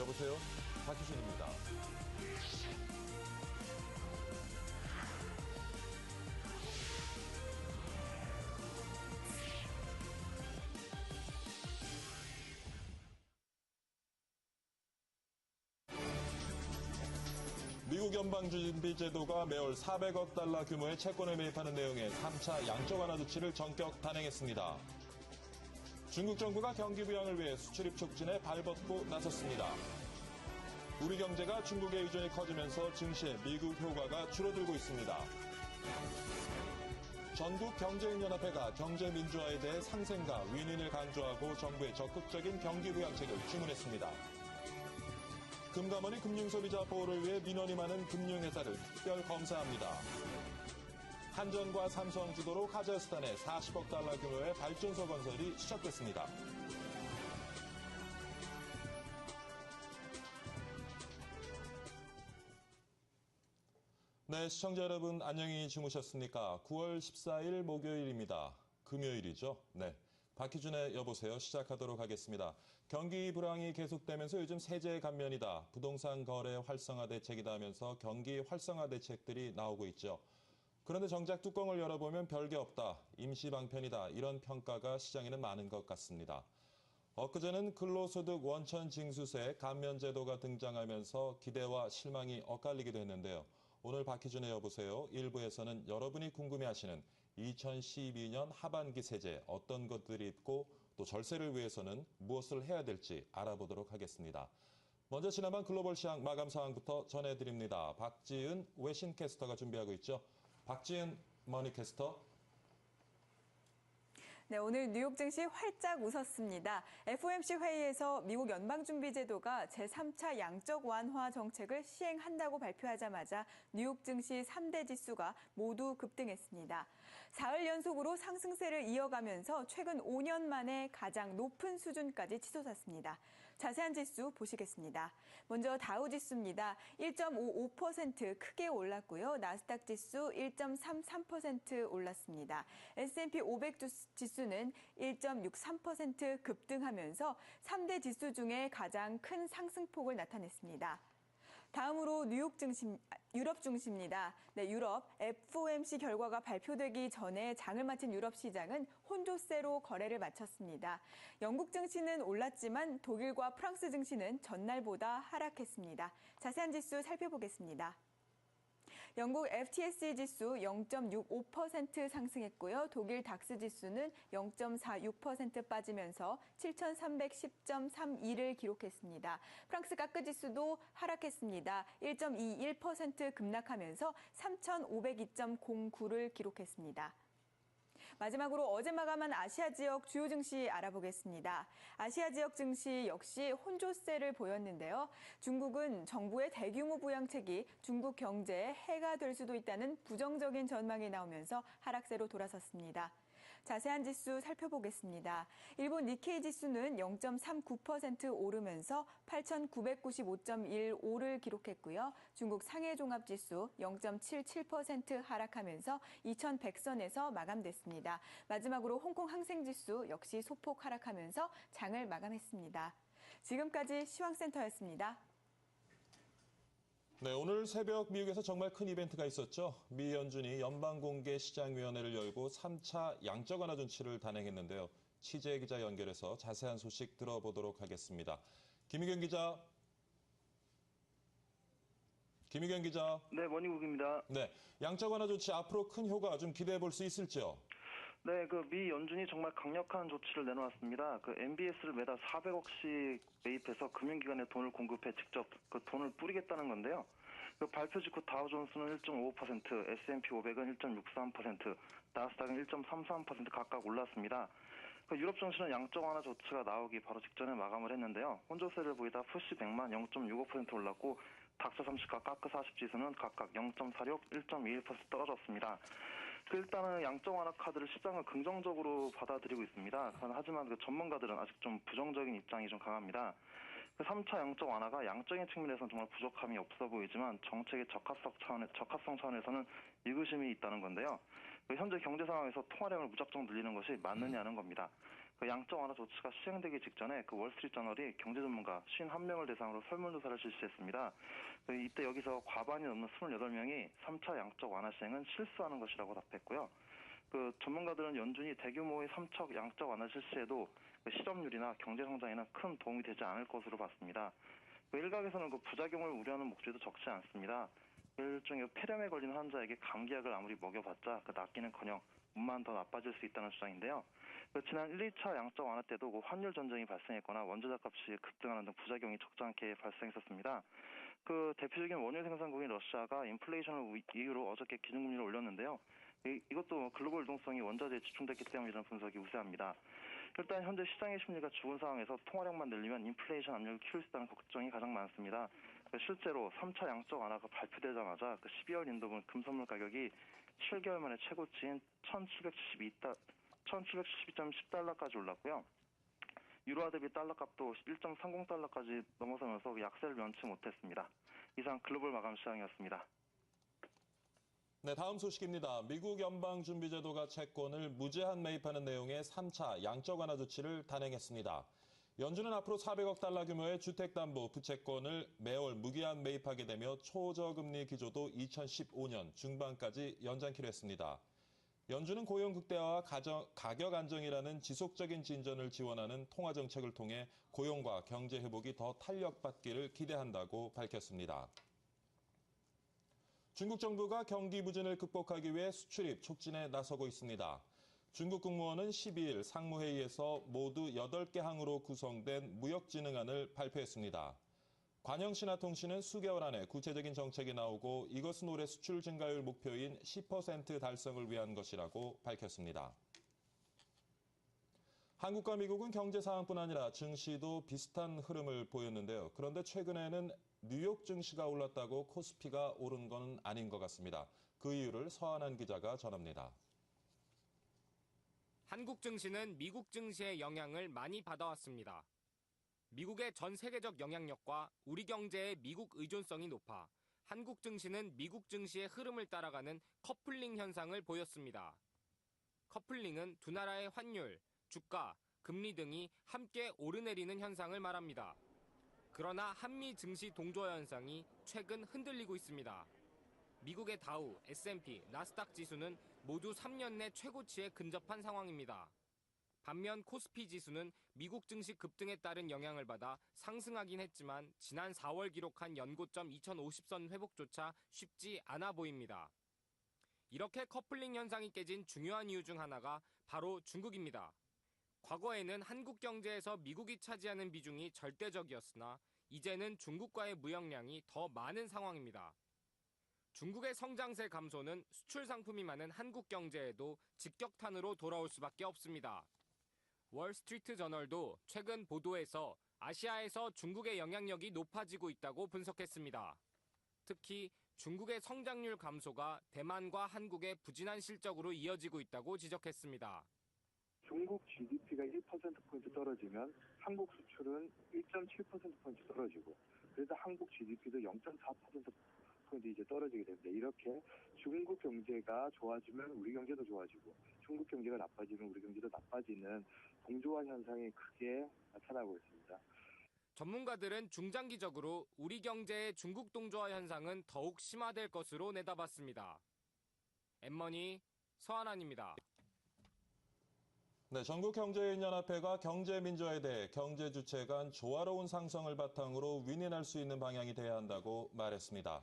여보세요? 박희준입니다. 미국 연방준비제도가 매월 400억 달러 규모의 채권을 매입하는 내용의 3차 양적 완화 조치를 전격 단행했습니다. 중국 정부가 경기 부양을 위해 수출입 촉진에 발벗고 나섰습니다. 우리 경제가 중국의 의존이 커지면서 증시의 미국 효과가 줄어들고 있습니다. 전국경제인연합회가 경제민주화에 대해 상생과 윈윈을 강조하고 정부의 적극적인 경기 부양책을 주문했습니다. 금감원이 금융소비자 보호를 위해 민원이 많은 금융회사를 특별 검사합니다. 한전과 삼성 주도로 카자흐스탄에 40억 달러 규모의 발전소 건설이 시작됐습니다. 네, 시청자 여러분 안녕히 주무셨습니까? 9월 14일 목요일입니다. 금요일이죠. 네. 박희준의 여보세요 시작하도록 하겠습니다. 경기 불황이 계속되면서 요즘 세제 감면이다, 부동산 거래 활성화 대책이다 하면서 경기 활성화 대책들이 나오고 있죠. 그런데 정작 뚜껑을 열어보면 별게 없다, 임시 방편이다, 이런 평가가 시장에는 많은 것 같습니다. 엊그제는 근로소득 원천 징수세 감면 제도가 등장하면서 기대와 실망이 엇갈리기도 했는데요. 오늘 박희준의 여보세요 1부에서는 여러분이 궁금해하시는 2012년 하반기 세제 어떤 것들이 있고 또 절세를 위해서는 무엇을 해야 될지 알아보도록 하겠습니다. 먼저 지난밤 글로벌 시장 마감 상황부터 전해드립니다. 박지은 외신캐스터가 준비하고 있죠. 박지은 머니캐스터. 네, 오늘 뉴욕 증시 활짝 웃었습니다. FOMC 회의에서 미국 연방준비제도가 제3차 양적 완화 정책을 시행한다고 발표하자마자 뉴욕 증시 3대 지수가 모두 급등했습니다. 사흘 연속으로 상승세를 이어가면서 최근 5년 만에 가장 높은 수준까지 치솟았습니다. 자세한 지수 보시겠습니다. 먼저 다우 지수입니다. 1.55% 크게 올랐고요. 나스닥 지수 1.33% 올랐습니다. S&P 500 지수는 1.63% 급등하면서 3대 지수 중에 가장 큰 상승폭을 나타냈습니다. 다음으로 유럽 증시입니다. 네, 유럽 FOMC 결과가 발표되기 전에 장을 마친 유럽 시장은 혼조세로 거래를 마쳤습니다. 영국 증시는 올랐지만 독일과 프랑스 증시는 전날보다 하락했습니다. 자세한 지수 살펴보겠습니다. 영국 FTSE 지수 0.65% 상승했고요. 독일 닥스 지수는 0.46% 빠지면서 7,310.32를 기록했습니다. 프랑스 까크 지수도 하락했습니다. 1.21% 급락하면서 3,502.09를 기록했습니다. 마지막으로 어제 마감한 아시아 지역 주요 증시 알아보겠습니다. 아시아 지역 증시 역시 혼조세를 보였는데요. 중국은 정부의 대규모 부양책이 중국 경제에 해가 될 수도 있다는 부정적인 전망이 나오면서 하락세로 돌아섰습니다. 자세한 지수 살펴보겠습니다. 일본 니케이 지수는 0.39% 오르면서 8,995.15를 기록했고요. 중국 상해 종합지수 0.77% 하락하면서 2,100선에서 마감됐습니다. 마지막으로 홍콩 항생지수 역시 소폭 하락하면서 장을 마감했습니다. 지금까지 시황센터였습니다. 네, 오늘 새벽 미국에서 정말 큰 이벤트가 있었죠. 미 연준이 연방공개시장위원회를 열고 3차 양적 완화 조치를 단행했는데요. 취재 기자 연결해서 자세한 소식 들어보도록 하겠습니다. 김희경 기자. 네, 머니국입니다. 네, 양적 완화 조치 앞으로 큰 효과 좀 기대해 볼 수 있을지요? 네, 미 연준이 정말 강력한 조치를 내놓았습니다. MBS를 매달 400억씩 매입해서 금융기관에 돈을 공급해 직접 돈을 뿌리겠다는 건데요. 발표 직후 다우존스는 1.55%, S&P 500은 1.63%, 나스닥은 1.33% 각각 올랐습니다. 유럽 증시는 양적 완화 조치가 나오기 바로 직전에 마감을 했는데요. 혼조세를 보이다 푸시 100만 0.65% 올랐고 닥스 30과 까크 40 지수는 각각 0.46, 1.21% 떨어졌습니다. 일단은 양적 완화 카드를 시장은 긍정적으로 받아들이고 있습니다. 하지만 전문가들은 아직 좀 부정적인 입장이 좀 강합니다. 3차 양적 완화가 양적인 측면에서는 정말 부족함이 없어 보이지만 정책의 적합성 차원에서는 의구심이 있다는 건데요. 현재 경제 상황에서 통화량을 무작정 늘리는 것이 맞느냐는 겁니다. 그 양적 완화 조치가 시행되기 직전에 그 월스트리트저널이 경제 전문가 51명을 대상으로 설문조사를 실시했습니다. 이때 여기서 과반이 넘는 28명이 3차 양적 완화 시행은 실수하는 것이라고 답했고요. 그 전문가들은 연준이 대규모의 3차 양적 완화 실시에도 그 실업률이나 경제 성장에는 큰 도움이 되지 않을 것으로 봤습니다. 그 일각에서는 그 부작용을 우려하는 목소리도 적지 않습니다. 일종의 폐렴에 걸린 환자에게 감기약을 아무리 먹여봤자 그 낫기는커녕 몸만 더 나빠질 수 있다는 주장인데요. 그 지난 1, 2차 양적 완화 때도 그 환율 전쟁이 발생했거나 원자재 값이 급등하는 등 부작용이 적잖게 발생했었습니다. 그 대표적인 원유 생산국인 러시아가 인플레이션을 이유로 어저께 기준금리를 올렸는데요. 이것도 글로벌 유동성이 원자재에 집중됐기 때문이라는 분석이 우세합니다. 일단 현재 시장의 심리가 죽은 상황에서 통화량만 늘리면 인플레이션 압력을 키울 수 있다는 걱정이 가장 많습니다. 실제로 3차 양적 완화가 발표되자마자 그 12월 인도분 금선물 가격이 7개월 만에 최고치인 1772.10달러까지 올랐고요. 유로화 대비 달러 값도 1.30달러까지 넘어서면서 약세를 면치 못했습니다. 이상 글로벌 마감 시장이었습니다. 네, 다음 소식입니다. 미국 연방준비제도가 채권을 무제한 매입하는 내용의 3차 양적 완화 조치를 단행했습니다. 연준은 앞으로 400억 달러 규모의 주택담보 부채권을 매월 무기한 매입하게 되며 초저금리 기조도 2015년 중반까지 연장키로 했습니다. 연준은 고용 극대화와 가격 안정이라는 지속적인 진전을 지원하는 통화 정책을 통해 고용과 경제 회복이 더 탄력받기를 기대한다고 밝혔습니다. 중국 정부가 경기 부진을 극복하기 위해 수출입 촉진에 나서고 있습니다. 중국 국무원은 12일 상무회의에서 모두 8개 항으로 구성된 무역진흥안을 발표했습니다. 관영신화통신은 수개월 안에 구체적인 정책이 나오고 이것은 올해 수출 증가율 목표인 10% 달성을 위한 것이라고 밝혔습니다. 한국과 미국은 경제 상황뿐 아니라 증시도 비슷한 흐름을 보였는데요. 그런데 최근에는 뉴욕 증시가 올랐다고 코스피가 오른 건 아닌 것 같습니다. 그 이유를 서한한 기자가 전합니다. 한국 증시는 미국 증시의 영향을 많이 받아왔습니다. 미국의 전 세계적 영향력과 우리 경제의 미국 의존성이 높아 한국 증시는 미국 증시의 흐름을 따라가는 커플링 현상을 보였습니다. 커플링은 두 나라의 환율, 주가, 금리 등이 함께 오르내리는 현상을 말합니다. 그러나 한미 증시 동조 현상이 최근 흔들리고 있습니다. 미국의 다우, S&P, 나스닥 지수는 모두 3년 내 최고치에 근접한 상황입니다. 반면 코스피 지수는 미국 증시 급등에 따른 영향을 받아 상승하긴 했지만 지난 4월 기록한 연고점 2050선 회복조차 쉽지 않아 보입니다. 이렇게 커플링 현상이 깨진 중요한 이유 중 하나가 바로 중국입니다. 과거에는 한국 경제에서 미국이 차지하는 비중이 절대적이었으나 이제는 중국과의 무역량이 더 많은 상황입니다. 중국의 성장세 감소는 수출 상품이 많은 한국 경제에도 직격탄으로 돌아올 수밖에 없습니다. 월스트리트 저널도 최근 보도에서 아시아에서 중국의 영향력이 높아지고 있다고 분석했습니다. 특히 중국의 성장률 감소가 대만과 한국의 부진한 실적으로 이어지고 있다고 지적했습니다. 중국 GDP가 1%포인트 떨어지면 한국 수출은 1.7%포인트 떨어지고, 그래서 한국 GDP도 0.4%포인트 이제 떨어지게 됩니다. 이렇게 중국 경제가 좋아지면 우리 경제도 좋아지고, 중국 경제가 나빠지면 우리 경제도 나빠지는 동조화 현상이 크게 나타나고 있습니다. 전문가들은 중장기적으로 우리 경제의 중국 동조화 현상은 더욱 심화될 것으로 내다봤습니다. 엠머니 서한환입니다. 네, 전국경제인연합회가 경제민주화에 대해 경제 주체 간 조화로운 상성을 바탕으로 윈윈할 수 있는 방향이 돼야 한다고 말했습니다.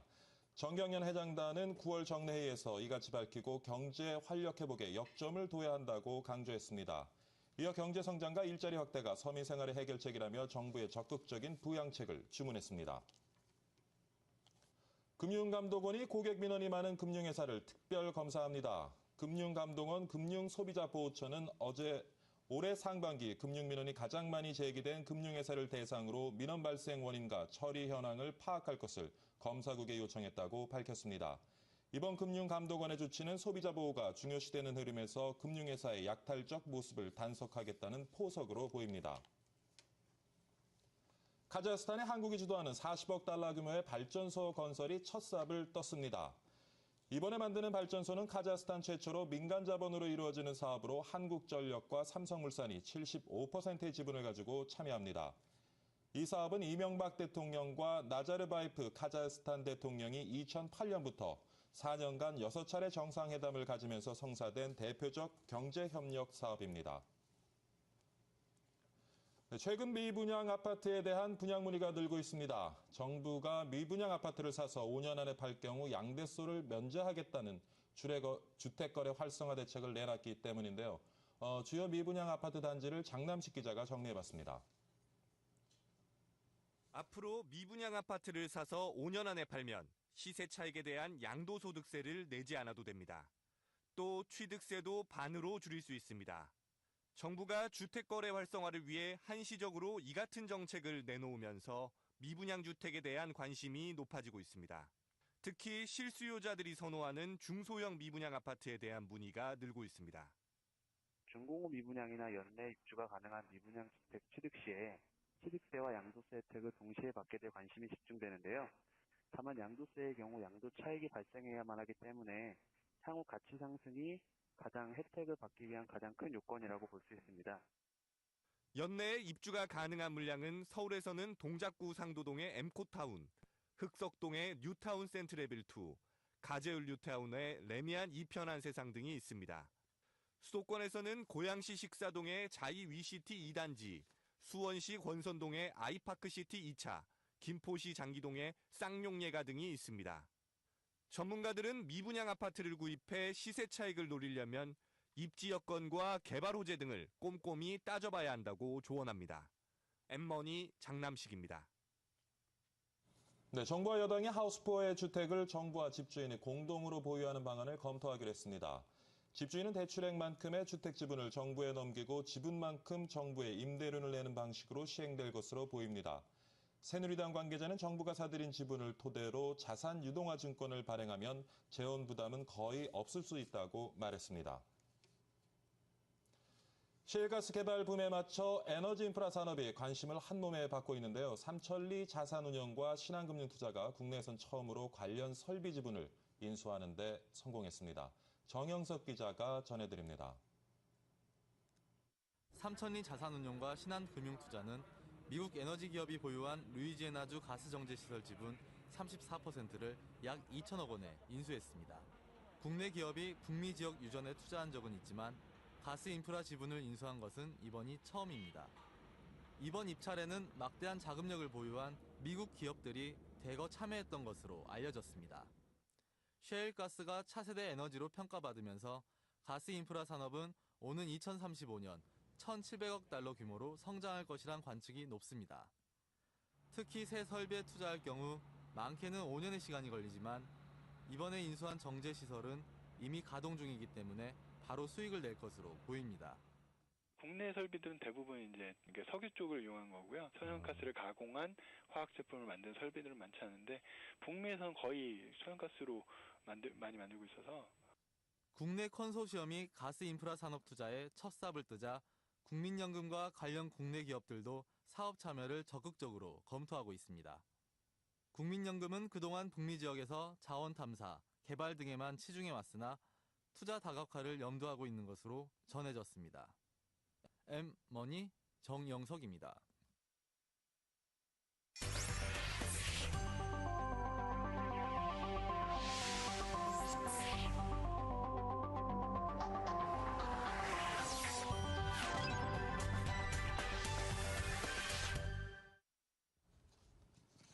정경련 회장단은 9월 정례회의에서 이같이 밝히고 경제 활력 회복에 역점을 둬야 한다고 강조했습니다. 이어 경제 성장과 일자리 확대가 서민 생활의 해결책이라며 정부의 적극적인 부양책을 주문했습니다. 금융감독원이 고객 민원이 많은 금융회사를 특별 검사합니다. 금융감독원 금융소비자보호처는 어제 올해 상반기 금융민원이 가장 많이 제기된 금융회사를 대상으로 민원 발생 원인과 처리 현황을 파악할 것을 검사국에 요청했다고 밝혔습니다. 이번 금융감독원의 조치는 소비자 보호가 중요시되는 흐름에서 금융회사의 약탈적 모습을 단속하겠다는 포석으로 보입니다. 카자흐스탄에 한국이 주도하는 40억 달러 규모의 발전소 건설이 첫 삽을 떴습니다. 이번에 만드는 발전소는 카자흐스탄 최초로 민간 자본으로 이루어지는 사업으로 한국전력과 삼성물산이 75%의 지분을 가지고 참여합니다. 이 사업은 이명박 대통령과 나자르바예프 카자흐스탄 대통령이 2008년부터 4년간 6차례 정상회담을 가지면서 성사된 대표적 경제협력 사업입니다. 최근 미분양 아파트에 대한 분양 문의가 늘고 있습니다. 정부가 미분양 아파트를 사서 5년 안에 팔 경우 양대소를 면제하겠다는 주택거래 활성화 대책을 내놨기 때문인데요. 주요 미분양 아파트 단지를 장남식 기자가 정리해봤습니다. 앞으로 미분양 아파트를 사서 5년 안에 팔면 시세 차익에 대한 양도소득세를 내지 않아도 됩니다. 또 취득세도 반으로 줄일 수 있습니다. 정부가 주택거래 활성화를 위해 한시적으로 이 같은 정책을 내놓으면서 미분양 주택에 대한 관심이 높아지고 있습니다. 특히 실수요자들이 선호하는 중소형 미분양 아파트에 대한 문의가 늘고 있습니다. 준공후 미분양이나 연내 입주가 가능한 미분양 주택 취득 시에 취득세와 양도세 혜택을 동시에 받게 될 관심이 집중되는데요. 다만 양도세의 경우 양도 차익이 발생해야만 하기 때문에 향후 가치 상승이 가장 혜택을 받기 위한 가장 큰 요건이라고 볼 수 있습니다. 연내에 입주가 가능한 물량은 서울에서는 동작구 상도동의 엠코타운, 흑석동의 뉴타운 센트레빌2, 가재울 뉴타운의 레미안 이편한 세상 등이 있습니다. 수도권에서는 고양시 식사동의 자이 위시티 2단지, 수원시 권선동의 아이파크시티 2차, 김포시 장기동의 쌍용예가 등이 있습니다. 전문가들은 미분양 아파트를 구입해 시세 차익을 노리려면 입지 여건과 개발 호재 등을 꼼꼼히 따져봐야 한다고 조언합니다. 엠머니 장남식입니다. 네, 정부와 여당이 하우스4의 주택을 정부와 집주인이 공동으로 보유하는 방안을 검토하기로 했습니다. 집주인은 대출액만큼의 주택 지분을 정부에 넘기고 지분만큼 정부에 임대료를 내는 방식으로 시행될 것으로 보입니다. 새누리당 관계자는 정부가 사들인 지분을 토대로 자산 유동화 증권을 발행하면 재원 부담은 거의 없을 수 있다고 말했습니다. 셰일가스 개발 붐에 맞춰 에너지 인프라 산업이 관심을 한몸에 받고 있는데요. 삼천리 자산운용과 신한금융투자가 국내에선 처음으로 관련 설비 지분을 인수하는 데 성공했습니다. 정영석 기자가 전해드립니다. 삼천리 자산운용과 신한금융투자는 미국 에너지 기업이 보유한 루이지애나주 가스 정제 시설 지분 34%를 약 2천억 원에 인수했습니다. 국내 기업이 북미 지역 유전에 투자한 적은 있지만 가스 인프라 지분을 인수한 것은 이번이 처음입니다. 이번 입찰에는 막대한 자금력을 보유한 미국 기업들이 대거 참여했던 것으로 알려졌습니다. 셰일가스가 차세대 에너지로 평가받으면서 가스 인프라 산업은 오는 2035년 1,700억 달러 규모로 성장할 것이란 관측이 높습니다. 특히 새 설비에 투자할 경우 많게는 5년의 시간이 걸리지만 이번에 인수한 정제 시설은 이미 가동 중이기 때문에 바로 수익을 낼 것으로 보입니다. 국내 설비들은 대부분 이제 석유 쪽을 이용한 거고요. 천연가스를 가공한 화학 제품을 만든 설비들은 많지 않은데 북미에서는 거의 천연가스로 많이 만들고 있어서 국내 컨소시엄이 가스 인프라 산업 투자에 첫 삽을 뜨자 국민연금과 관련 국내 기업들도 사업 참여를 적극적으로 검토하고 있습니다. 국민연금은 그동안 북미 지역에서 자원 탐사, 개발 등에만 치중해 왔으나 투자 다각화를 염두하고 있는 것으로 전해졌습니다. 엠머니 정영석입니다.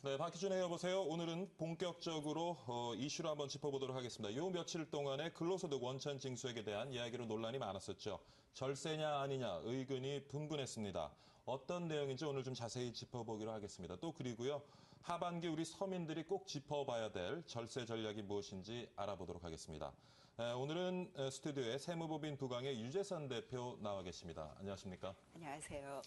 네, 박희준의 여보세요. 오늘은 본격적으로 이슈를 한번 짚어보도록 하겠습니다. 요 며칠 동안의 근로소득 원천 징수액에 대한 이야기로 논란이 많았었죠. 절세냐 아니냐 의견이 분분했습니다. 어떤 내용인지 오늘 좀 자세히 짚어보기로 하겠습니다. 또 그리고요. 하반기 우리 서민들이 꼭 짚어봐야 될 절세 전략이 무엇인지 알아보도록 하겠습니다. 오늘은 스튜디오에 세무법인 부강의 유재선 대표 나와 계십니다. 안녕하십니까? 안녕하세요.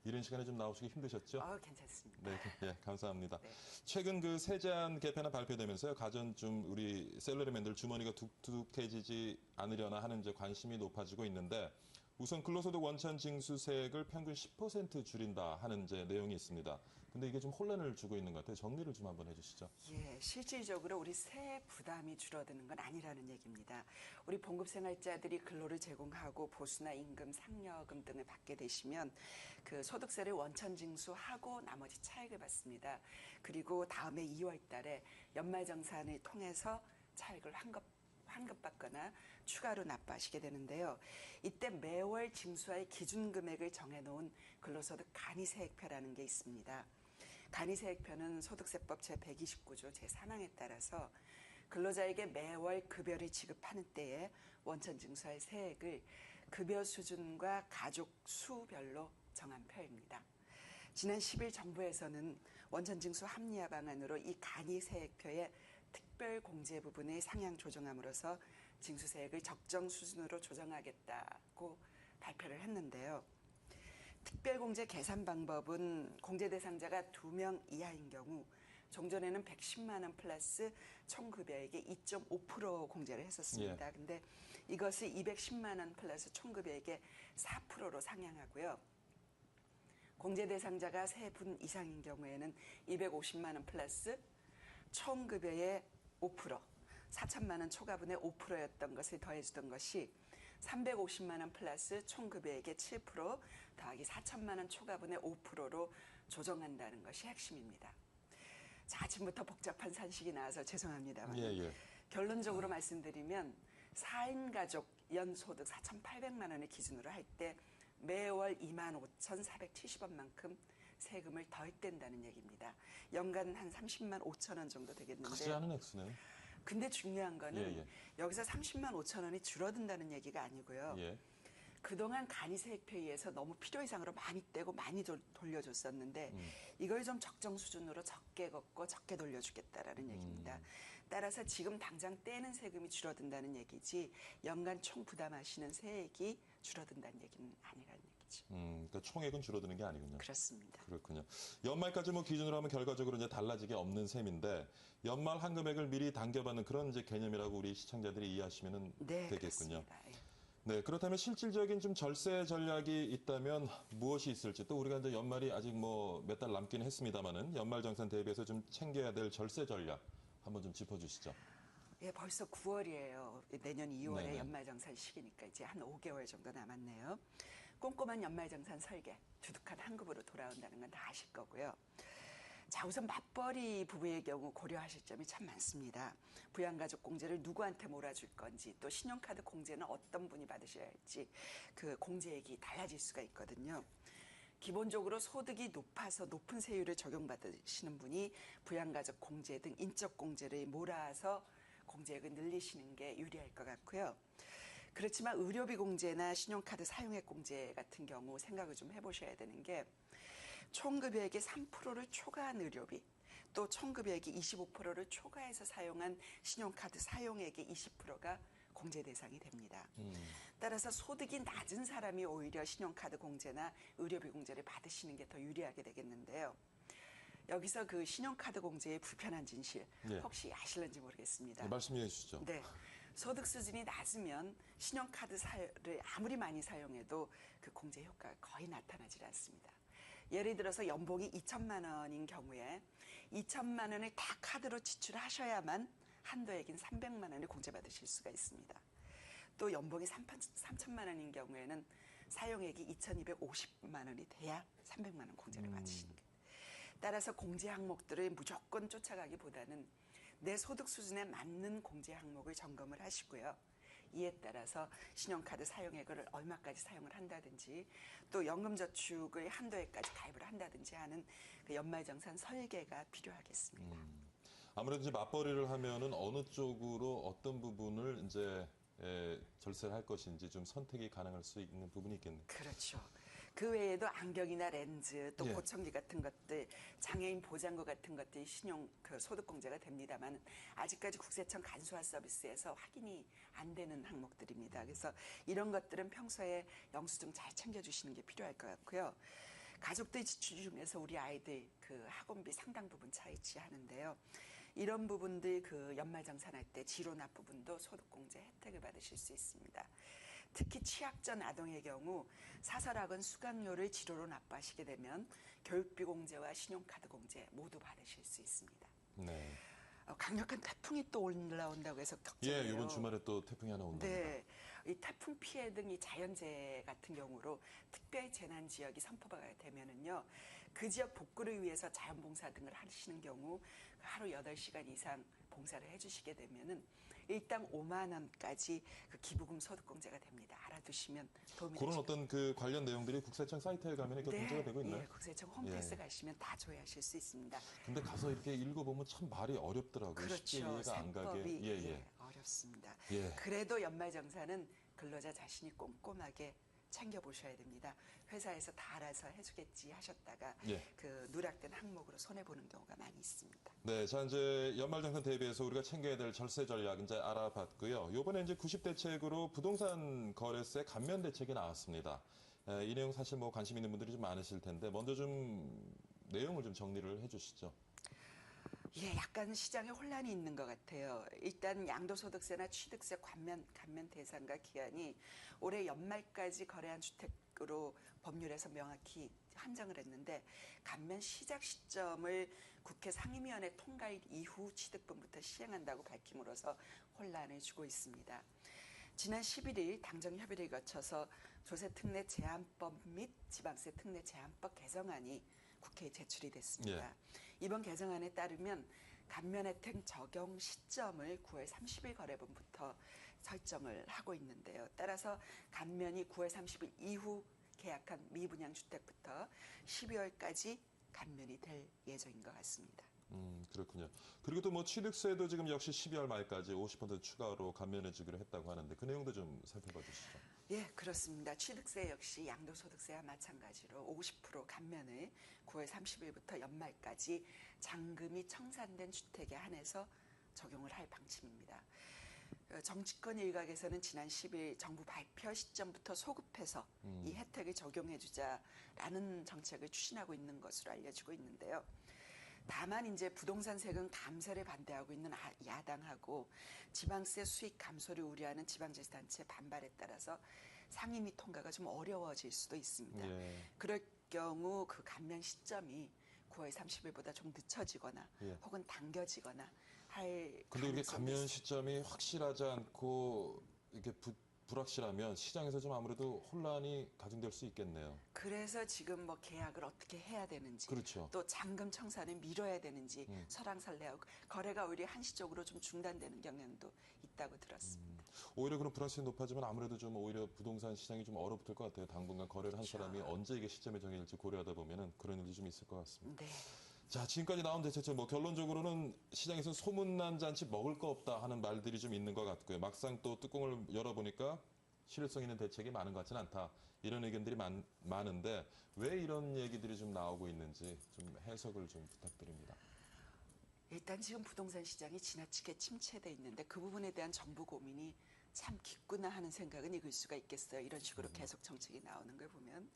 이런 시간에 좀 나오시기 힘드셨죠? 괜찮습니다. 네, 예, 감사합니다. 네. 최근 그 세제안 개편안 발표되면서요, 가전 좀 우리 샐러리맨들 주머니가 둑둑해지지 않으려나 하는 이제 관심이 높아지고 있는데 우선 근로소득 원천 징수세액을 평균 10% 줄인다 하는 이제 내용이 있습니다. 근데 이게 좀 혼란을 주고 있는 것 같아요. 정리를 좀 한번 해주시죠. 예, 실질적으로 우리 세액 부담이 줄어드는 건 아니라는 얘기입니다. 우리 봉급생활자들이 근로를 제공하고 보수나 임금, 상여금 등을 받게 되시면 그 소득세를 원천 징수하고 나머지 차액을 받습니다. 그리고 다음에 2월 달에 연말정산을 통해서 차액을 환급받거나 추가로 납부하시게 되는데요. 이때 매월 징수할 기준 금액을 정해놓은 근로소득 간이세액표라는 게 있습니다. 간이세액표는 소득세법 제129조 제3항에 따라서 근로자에게 매월 급여를 지급하는 때에 원천 징수할 세액을 급여 수준과 가족 수별로 정한 표입니다. 지난 10일 정부에서는 원천 징수 합리화 방안으로 이 간이세액표의 특별 공제 부분을 상향 조정함으로써 징수세액을 적정 수준으로 조정하겠다고 발표를 했는데요. 특별공제 계산 방법은 공제 대상자가 2명 이하인 경우 종전에는 110만 원 플러스 총급여액의 2.5% 공제를 했었습니다. 근데 이것을 210만 원 플러스 총급여액의 4%로 상향하고요. 공제 대상자가 3분 이상인 경우에는 250만 원 플러스 총급여의 5%, 4천만 원 초과분의 5%였던 것을 더해주던 것이 350만 원 플러스 총급여액의 7% 더하기 4천만 원 초과분의 5%로 조정한다는 것이 핵심입니다. 자, 아침부터 복잡한 산식이 나와서 죄송합니다만 결론적으로 말씀드리면 4인 가족 연소득 4,800만 원을 기준으로 할 때 매월 25,470원만큼 세금을 더했댄다는 얘기입니다. 연간 한 30만 5천 원 정도 되겠는데. 크지 않은 액수네요. 근데 중요한 거는 여기서 30만 5천 원이 줄어든다는 얘기가 아니고요. 그동안 간이세액표에 의해서 너무 필요 이상으로 많이 떼고 많이 돌려줬었는데 이걸 좀 적정 수준으로 적게 걷고 적게 돌려주겠다라는 얘기입니다. 따라서 지금 당장 떼는 세금이 줄어든다는 얘기지 연간 총 부담하시는 세액이 줄어든다는 얘기는 아니라는 얘기죠. 그러니까 총액은 줄어드는 게 아니군요. 그렇습니다. 그렇군요. 연말까지 뭐 기준으로 하면 결과적으로 이제 달라지게 없는 셈인데 연말 한 금액을 미리 당겨받는 그런 이제 개념이라고 우리 시청자들이 이해하시면 되겠군요. 그렇습니다. 네, 그렇다면 실질적인 좀 절세 전략이 있다면 무엇이 있을지 또 우리가 이제 연말이 아직 뭐 몇 달 남긴 했습니다만은 연말정산 대비해서 좀 챙겨야 될 절세 전략 한번 좀 짚어주시죠. 예, 벌써 9월이에요. 내년 2월에 네네. 연말정산 시기니까 이제 한 5개월 정도 남았네요. 꼼꼼한 연말정산 설계, 두둑한 한급으로 돌아온다는 건 다 아실 거고요. 자, 우선 맞벌이 부부의 경우 고려하실 점이 참 많습니다. 부양가족 공제를 누구한테 몰아줄 건지, 또 신용카드 공제는 어떤 분이 받으셔야 할지 그 공제액이 달라질 수가 있거든요. 기본적으로 소득이 높아서 높은 세율을 적용받으시는 분이 부양가족 공제 등 인적 공제를 몰아서 공제액을 늘리시는 게 유리할 것 같고요. 그렇지만 의료비 공제나 신용카드 사용액 공제 같은 경우 생각을 좀 해보셔야 되는 게 총급여액의 3%를 초과한 의료비, 또 총급여액이 25%를 초과해서 사용한 신용카드 사용액의 20%가 공제 대상이 됩니다. 따라서 소득이 낮은 사람이 오히려 신용카드 공제나 의료비 공제를 받으시는 게 더 유리하게 되겠는데요. 여기서 그 신용카드 공제의 불편한 진실 혹시 아실는지 모르겠습니다. 말씀해 주시죠. 네. 소득 수준이 낮으면 신용카드를 아무리 많이 사용해도 그 공제 효과가 거의 나타나질 않습니다. 예를 들어서 연봉이 2천만 원인 경우에 2천만 원을 다 카드로 지출하셔야만 한도액인 300만 원을 공제받으실 수가 있습니다. 또 연봉이 3천만 원인 경우에는 사용액이 2,250만 원이 돼야 300만 원 공제를 받으시는 거예요. 따라서 공제 항목들을 무조건 쫓아가기보다는 내 소득 수준에 맞는 공제 항목을 점검을 하시고요. 이에 따라서 신용카드 사용액을 얼마까지 사용을 한다든지 또 연금저축을 한도액까지 가입을 한다든지 하는 그 연말정산 설계가 필요하겠습니다. 아무래도 이제 맞벌이를 하면은 어느 쪽으로 어떤 부분을 이제 절세를 할 것인지 좀 선택이 가능할 수 있는 부분이 있겠네요. 그렇죠. 그 외에도 안경이나 렌즈, 또 보청기 같은 것들, 장애인 보장구 같은 것들이 신용 소득 공제가 됩니다만 아직까지 국세청 간소화 서비스에서 확인이 안 되는 항목들입니다. 그래서 이런 것들은 평소에 영수증 잘 챙겨주시는 게 필요할 것 같고요. 가족들 지출 중에서 우리 아이들 그 학원비 상당 부분 차이치하는데요. 이런 부분들 그 연말정산할 때 지로납 부분도 소득공제 혜택을 받으실 수 있습니다. 특히 취약전 아동의 경우 사설학원 수강료를 지로로 납부하시게 되면 교육비 공제와 신용카드 공제 모두 받으실 수 있습니다. 네. 강력한 태풍이 또 올라온다고 해서 걱정이에요. 예, 이번 주말에 또 태풍이 하나 온답니다. 네, 이 태풍 피해 등 이 자연재해 같은 경우로 특별 재난 지역이 선포가 되면은요, 그 지역 복구를 위해서 자원봉사 등을 하시는 경우 하루 8시간 이상 봉사를 해주시게 되면은 일당 5만 원까지 그 기부금 소득공제가 됩니다. 알아두시면 도움이 그런 되실 어떤 그 관련 내용들이 국세청 사이트에 가면 이렇게 공개가 되고 있나요? 예, 국세청 홈페이지 예. 가시면 다 조회하실 수 있습니다. 근데 가서 이렇게 읽어보면 참 말이 어렵더라고요. 쉽게 그렇죠. 이해가 안 가게. 세법이 예, 예, 어렵습니다. 예. 그래도 연말정산은 근로자 자신이 꼼꼼하게 챙겨보셔야 됩니다. 회사에서 다 알아서 해주겠지 하셨다가 예. 그 누락된 항목으로 손해보는 경우가 많이 있습니다. 네, 자 이제 연말정산 대비해서 우리가 챙겨야 될 절세 전략 이제 알아봤고요. 이번에 이제 90대책으로 부동산 거래세 감면 대책이 나왔습니다. 이 내용 사실 뭐 관심 있는 분들이 좀 많으실 텐데 먼저 좀 내용을 좀 정리를 해주시죠. 예, 약간 시장에 혼란이 있는 것 같아요. 일단 양도소득세나 취득세 감면 대상과 기한이 올해 연말까지 거래한 주택으로 법률에서 명확히 한정을 했는데 감면 시작 시점을 국회 상임위원회 통과일 이후 취득분부터 시행한다고 밝힘으로써 혼란을 주고 있습니다. 지난 11일 당정협의를 거쳐서 조세특례 제한법 및 지방세 특례 제한법 개정안이 국회에 제출이 됐습니다. 예. 이번 개정안에 따르면 감면 혜택 적용 시점을 9월 30일 거래분부터 설정을 하고 있는데요. 따라서 감면이 9월 30일 이후 계약한 미분양 주택부터 12월까지 감면이 될 예정인 것 같습니다. 그렇군요. 그리고 또 뭐 취득세도 지금 역시 12월 말까지 50% 추가로 감면해주기로 했다고 하는데 그 내용도 좀 살펴봐 주시죠. 예, 그렇습니다. 취득세 역시 양도소득세와 마찬가지로 50% 감면을 9월 30일부터 연말까지 잔금이 청산된 주택에 한해서 적용을 할 방침입니다. 정치권 일각에서는 지난 10일 정부 발표 시점부터 소급해서 이 혜택을 적용해주자라는 정책을 추진하고 있는 것으로 알려지고 있는데요. 다만 이제 부동산 세금 감세를 반대하고 있는 야당하고 지방세 수익 감소를 우려하는 지방자치단체 반발에 따라서 상임위 통과가 좀 어려워질 수도 있습니다. 예. 그럴 경우 그 감면 시점이 9월 30일보다 좀 늦춰지거나 예. 혹은 당겨지거나 할 근데 이렇게 가능성이 감면 있습니다. 시점이 확실하지 않고 이렇게 불확실하면 시장에서 좀 아무래도 혼란이 가중될 수 있겠네요. 그래서 지금 뭐 계약을 어떻게 해야 되는지 그렇죠. 또 잔금 청산을 미뤄야 되는지 설왕설래하고 거래가 오히려 한시적으로 좀 중단되는 경향도 있다고 들었습니다. 오히려 그런 불확실성이 높아지면 아무래도 좀 오히려 부동산 시장이 좀 얼어붙을 것 같아요. 당분간 거래를 한 그렇죠. 사람이 언제 이게 시점이 정해질지 고려하다 보면은 그런 일도 좀 있을 것 같습니다. 네. 자, 지금까지 나온 대책들 뭐 결론적으로는 시장에서 소문난 잔치 먹을 거 없다 하는 말들이 좀 있는 것 같고요. 막상 또 뚜껑을 열어보니까 실효성 있는 대책이 많은 것 같지는 않다. 이런 의견들이 많은데 왜 이런 얘기들이 좀 나오고 있는지 좀 해석을 좀 부탁드립니다. 일단 지금 부동산 시장이 지나치게 침체돼 있는데 그 부분에 대한 정부 고민이 참 깊구나 하는 생각은 읽을 수가 있겠어요. 이런 식으로 계속 정책이 나오는 걸 보면.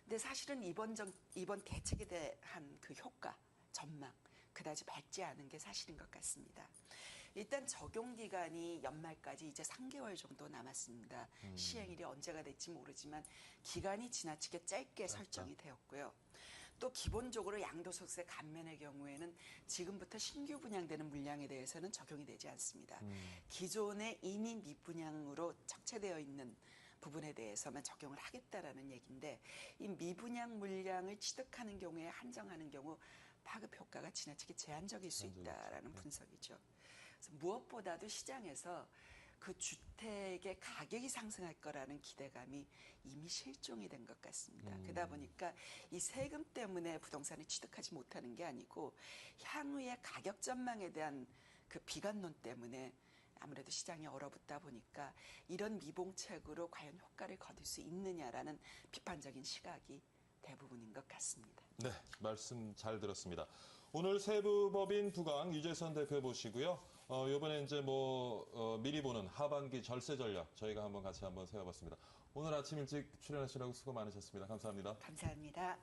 근데 사실은 이번 대책에 대한 그 효과, 전망 그다지 밝지 않은 게 사실인 것 같습니다. 일단 적용 기간이 연말까지 이제 3개월 정도 남았습니다. 시행일이 언제가 될지 모르지만 기간이 지나치게 짧게 설정이 되었고요. 또 기본적으로 양도소득세 감면의 경우에는 지금부터 신규 분양되는 물량에 대해서는 적용이 되지 않습니다. 기존에 이미 미분양으로 척체되어 있는 부분에 대해서만 적용을 하겠다라는 얘기인데 이 미분양 물량을 취득하는 경우에 한정하는 경우 파급 효과가 지나치게 제한적일 수 있다라는 분석이죠. 그래서 무엇보다도 시장에서 그 주택의 가격이 상승할 거라는 기대감이 이미 실종이 된 것 같습니다. 그러다 보니까 이 세금 때문에 부동산을 취득하지 못하는 게 아니고 향후의 가격 전망에 대한 그 비관론 때문에 아무래도 시장이 얼어붙다 보니까 이런 미봉책으로 과연 효과를 거둘 수 있느냐라는 비판적인 시각이 대부분인 것 같습니다. 네, 말씀 잘 들었습니다. 오늘 세부법인 부강 유재선 대표 모시고요. 이번에 이제 미리 보는 하반기 절세 전략 저희가 같이 한번 세워봤습니다. 오늘 아침 일찍 출연하시라고 수고 많으셨습니다. 감사합니다. 감사합니다.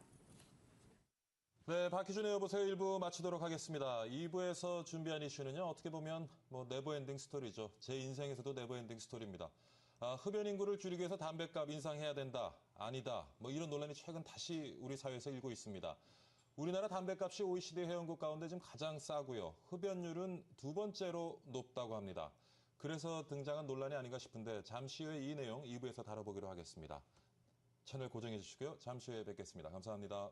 네, 박희준의 여보세요 1부 마치도록 하겠습니다. 2부에서 준비한 이슈는요. 어떻게 보면 네버엔딩 스토리죠. 제 인생에서도 네버엔딩 스토리입니다. 흡연 인구를 줄이기 위해서 담뱃값 인상해야 된다. 아니다. 이런 논란이 최근 다시 우리 사회에서 일고 있습니다. 우리나라 담뱃값이 OECD 회원국 가운데 지금 가장 싸고요. 흡연율은 두 번째로 높다고 합니다. 그래서 등장한 논란이 아닌가 싶은데 잠시 후에 이 내용 2부에서 다뤄보기로 하겠습니다. 채널 고정해 주시고요. 잠시 후에 뵙겠습니다. 감사합니다.